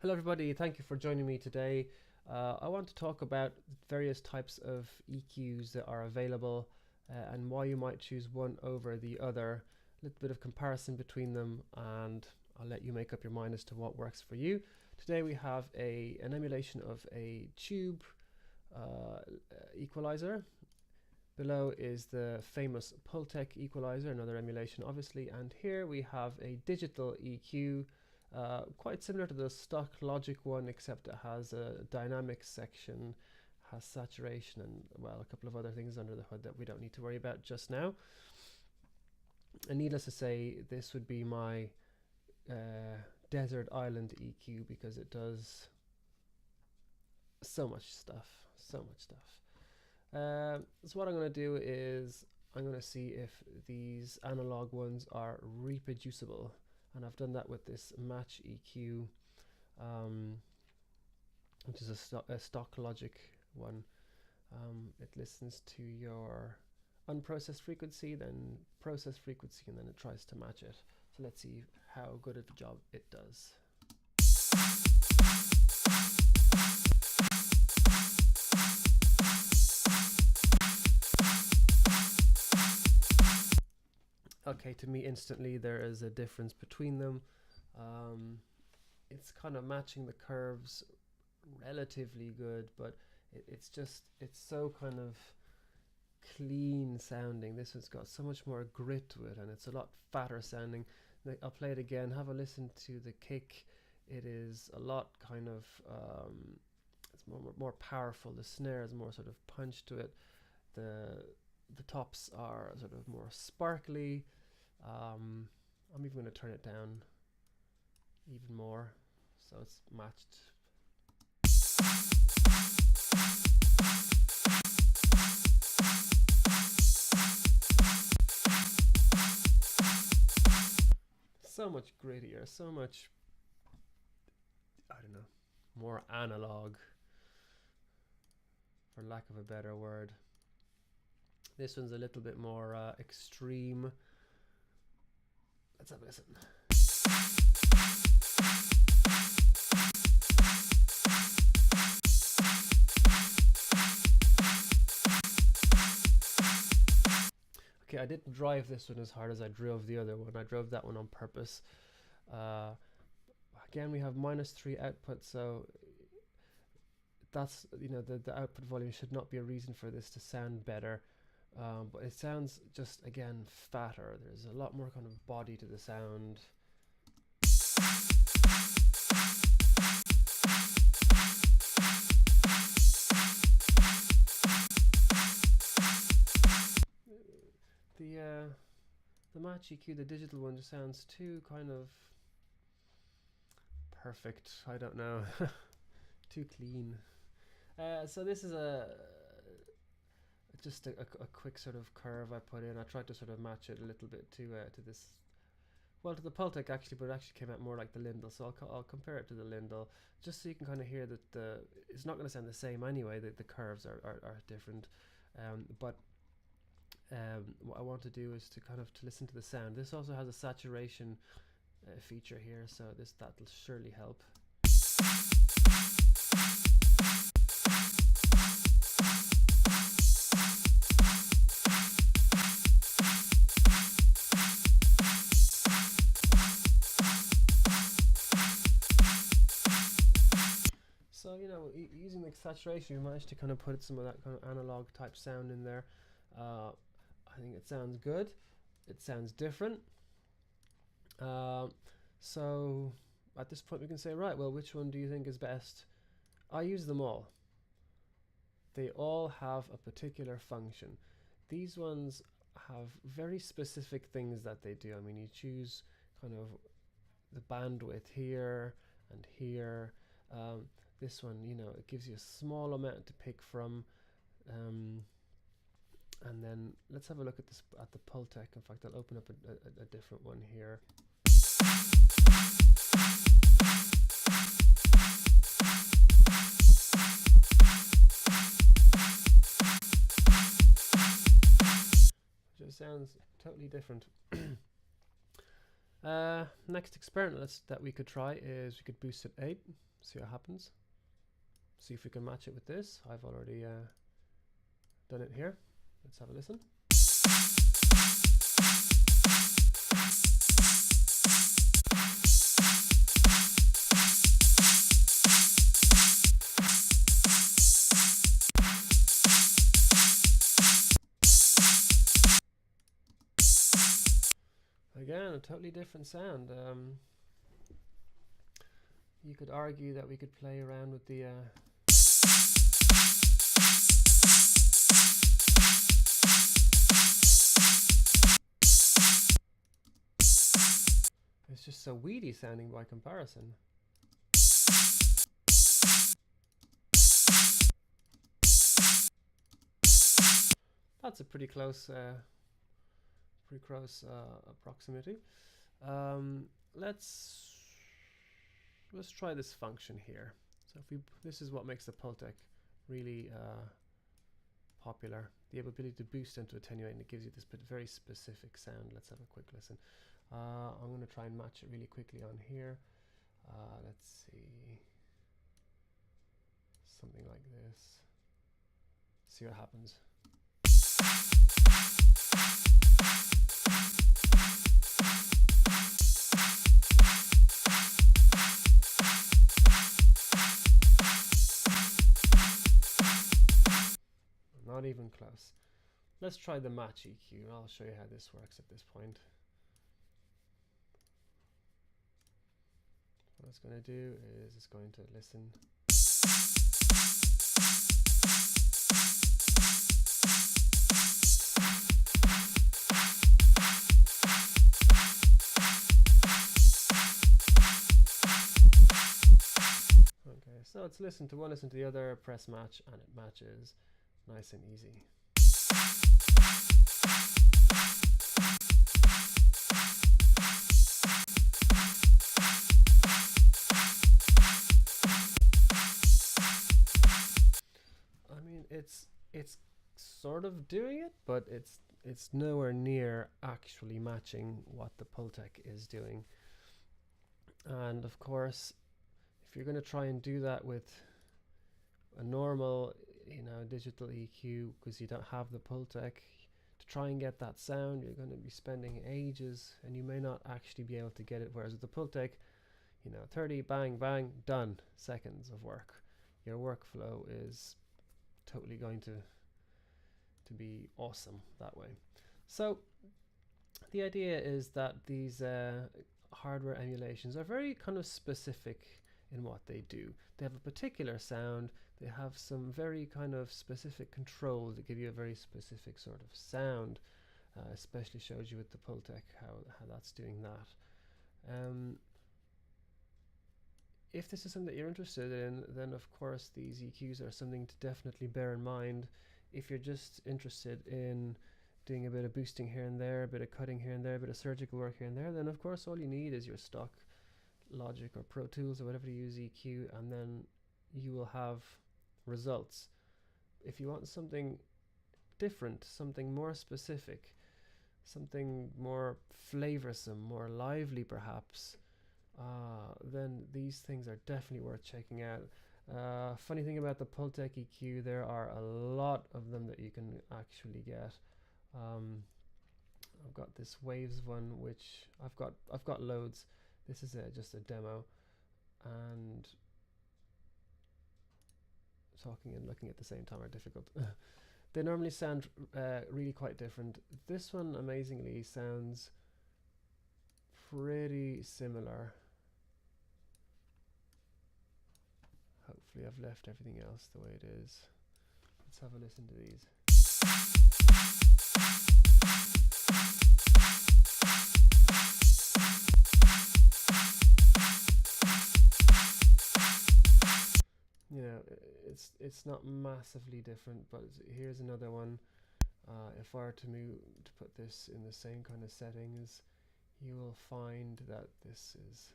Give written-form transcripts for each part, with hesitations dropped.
Hello, everybody. Thank you for joining me today. I want to talk about various types of EQs that are available and why you might choose one over the other. A little bit of comparison between them, and I'll let you make up your mind as to what works for you. Today we have an emulation of a tube equalizer. Below is the famous Pultec equalizer, another emulation obviously, and here we have a digital EQ, quite similar to the stock Logic one, except it has a dynamics section, has saturation, and well, a couple of other things under the hood that we don't need to worry about just now. And needless to say, this would be my desert island EQ because it does so much stuff. So what I'm going to do is I'm going to see if these analog ones are reproducible, and I've done that with this Match EQ, which is a stock Logic one. It listens to your unprocessed frequency, then processed frequency, and then it tries to match it. So let's see how good of a job it does. Okay, to me instantly there is a difference between them. It's kind of matching the curves relatively good, but it's so kind of clean sounding. This one's got so much more grit to it, and it's a lot fatter sounding. I'll play it again, have a listen to the kick. It is a lot kind of it's more powerful. The snare has more sort of punch to it. The tops are sort of more sparkly. I'm even going to turn it down even more so it's matched. So much grittier, so much, I don't know, more analog, for lack of a better word. This one's a little bit more extreme. Let's have a listen. Okay, I didn't drive this one as hard as I drove the other one. I drove that one on purpose. Again, we have -3 output, so that's, you know, the output volume should not be a reason for this to sound better. But it sounds just, again, fatter. There's a lot more kind of body to the sound. The Match EQ, the digital one, just sounds too kind of perfect. I don't know, too clean. So this is just a quick sort of curve I put in. I tried to sort of match it a little bit to this, well, to the Pultec actually, but it actually came out more like the Lindell. So I'll compare it to the Lindell, just so you can kind of hear that it's not going to sound the same anyway. The curves are different, but what I want to do is to listen to the sound. This also has a saturation feature here, so that'll surely help. So, you know, using the saturation, we managed to kind of put some of that kind of analog type sound in there. I think it sounds good. It sounds different. So at this point we can say, right, well, which one do you think is best? I use them all. They all have a particular function. These ones have very specific things that they do. I mean, you choose kind of the bandwidth here and here. This one, you know, it gives you a small amount to pick from. And then let's have a look at this at the Pultec. In fact, I'll open up a different one here. It just sounds totally different. Next experiment that we could try is we could boost it 8, see what happens. See if we can match it with this. I've already done it here. Let's have a listen. Again, a totally different sound. You could argue that we could play around with the it's just so weedy sounding by comparison. That's a pretty close approximity. Let's try this function here. So if this is what makes the Pultec really popular, the ability to boost and to attenuate, and it gives you this very specific sound. Let's have a quick listen. I'm going to try and match it really quickly on here. Let's see, something like this. See what happens. Not even close. Let's try the match EQ. I'll show you how this works at this point. What it's going to do is it's going to listen. Okay, so it's listen to one, listen to the other, press match, and it matches. Nice and easy. I mean, it's sort of doing it, but it's nowhere near actually matching what the Pultec is doing. And of course, if you're going to try and do that with a normal, digital EQ, because you don't have the Pultec, to try and get that sound, you're going to be spending ages, and you may not actually be able to get it. Whereas with the Pultec, 30 bang bang done seconds of work. Your workflow is totally going to be awesome that way. So the idea is that these hardware emulations are very kind of specific in what they do. They have a particular sound. They have some very kind of specific controls that give you a very specific sort of sound. Especially shows you with the Pultec how that's doing that. If this is something that you're interested in, then of course these EQs are something to definitely bear in mind. If you're just interested in doing a bit of boosting here and there, a bit of cutting here and there, a bit of surgical work here and there, then of course all you need is your stock Logic or Pro Tools or whatever you use EQ, and then you will have results. If you want something different, something more specific, something more flavorsome, more lively perhaps, then these things are definitely worth checking out. Funny thing about the Pultec EQ, there are a lot of them that you can actually get. I've got this Waves one, which I've got loads. This is just a demo, and talking and looking at the same time are difficult. They normally sound really quite different. This one amazingly sounds pretty similar. Hopefully I've left everything else the way it is. Let's have a listen to these. It's not massively different, but here's another one. If I were to put this in the same kind of settings, you will find that this is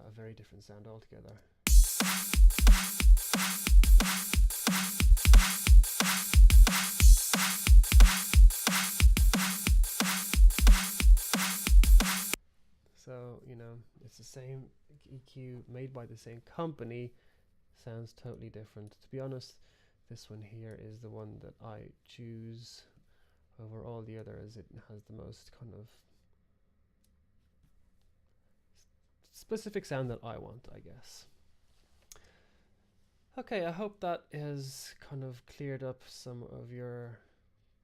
a very different sound altogether. it's the same EQ made by the same company, sounds totally different. To be honest, this one here is the one that I choose over all the others. It has the most kind of specific sound that I want, I guess. Okay, I hope that has kind of cleared up some of your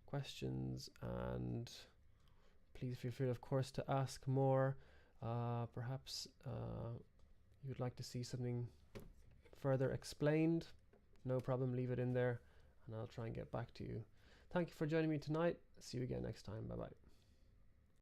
questions, and please feel free, of course, to ask more. Perhaps you'd like to see something further explained. No problem, leave it in there and I'll try and get back to you. Thank you for joining me tonight. See you again next time. Bye bye.